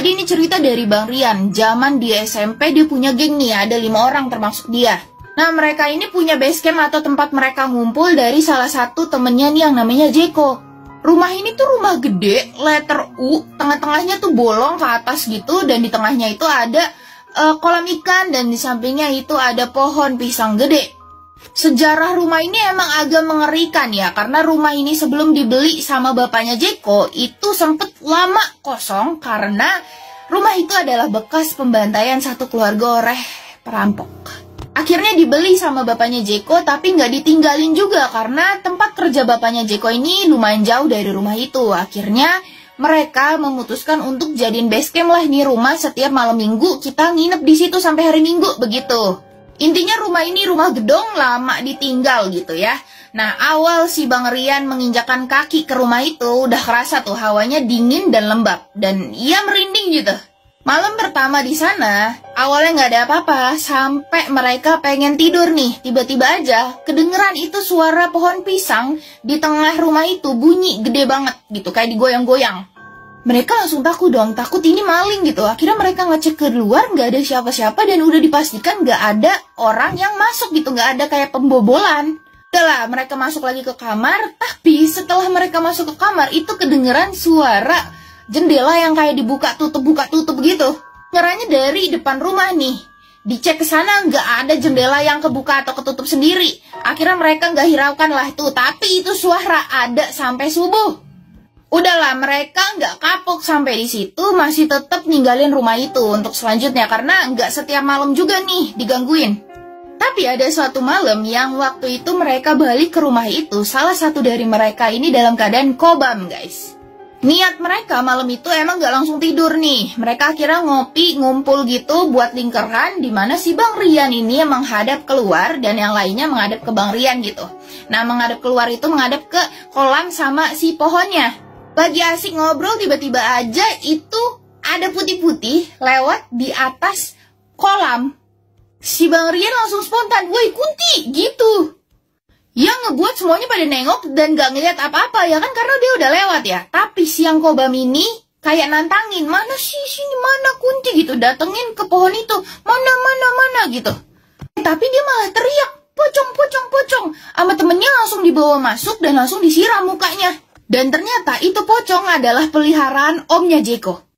Jadi ini cerita dari Bang Rian. Zaman dia SMP dia punya geng nih, ada 5 orang termasuk dia. Nah mereka ini punya base camp atau tempat mereka ngumpul dari salah satu temennya nih yang namanya Jeko. Rumah ini tuh rumah gede, letter U, tengah-tengahnya tuh bolong ke atas gitu, dan di tengahnya itu ada kolam ikan, dan di sampingnya itu ada pohon pisang gede. Sejarah rumah ini emang agak mengerikan ya, karena rumah ini sebelum dibeli sama bapaknya Jeko itu sempet lama kosong karena rumah itu adalah bekas pembantaian satu keluarga oleh perampok. Akhirnya dibeli sama bapaknya Jeko, tapi nggak ditinggalin juga karena tempat kerja bapaknya Jeko ini lumayan jauh dari rumah itu. Akhirnya mereka memutuskan untuk jadiin base camp lah nih rumah, setiap malam minggu kita nginep di situ sampai hari Minggu begitu. Intinya rumah ini rumah gedong, lama ditinggal gitu ya. Nah awal si Bang Rian menginjakan kaki ke rumah itu udah kerasa tuh hawanya dingin dan lembab, dan ia merinding gitu. Malam pertama di sana, awalnya nggak ada apa-apa, sampai mereka pengen tidur nih. Tiba-tiba aja, kedengeran itu suara pohon pisang di tengah rumah itu bunyi gede banget gitu, kayak digoyang-goyang. Mereka langsung takut dong, takut ini maling gitu. Akhirnya mereka ngecek ke luar, nggak ada siapa-siapa, dan udah dipastikan nggak ada orang yang masuk gitu, nggak ada kayak pembobolan. Udah lah, mereka masuk lagi ke kamar, tapi setelah mereka masuk ke kamar, itu kedengeran suara jendela yang kayak dibuka tutup gitu. Ngeranya dari depan rumah nih. Dicek ke sana nggak ada jendela yang kebuka atau ketutup sendiri. Akhirnya mereka nggak hiraukan lah itu, tapi itu suara ada sampai subuh. Udahlah, mereka nggak kapok sampai di situ, masih tetap ninggalin rumah itu untuk selanjutnya karena nggak setiap malam juga nih digangguin. Tapi ada suatu malam yang waktu itu mereka balik ke rumah itu, salah satu dari mereka ini dalam keadaan kobam guys. Niat mereka malam itu emang gak langsung tidur nih. Mereka akhirnya ngopi, ngumpul gitu buat lingkaran, dimana si Bang Rian ini menghadap keluar dan yang lainnya menghadap ke Bang Rian gitu. Nah menghadap keluar itu menghadap ke kolam sama si pohonnya. Lagi asik ngobrol, tiba-tiba aja itu ada putih-putih lewat di atas kolam. Si Bang Rian langsung spontan, "Woi Kunti!" gitu. Yang ngebuat semuanya pada nengok dan gak ngeliat apa-apa ya kan, karena dia udah lewat ya. Tapi si yang kobam ini kayak nantangin, "Mana sih sini, mana Kunti?" gitu, datengin ke pohon itu, mana gitu. Tapi dia malah teriak, pocong. Sama temennya langsung dibawa masuk dan langsung disiram mukanya. Dan ternyata itu pocong adalah peliharaan omnya Jeko.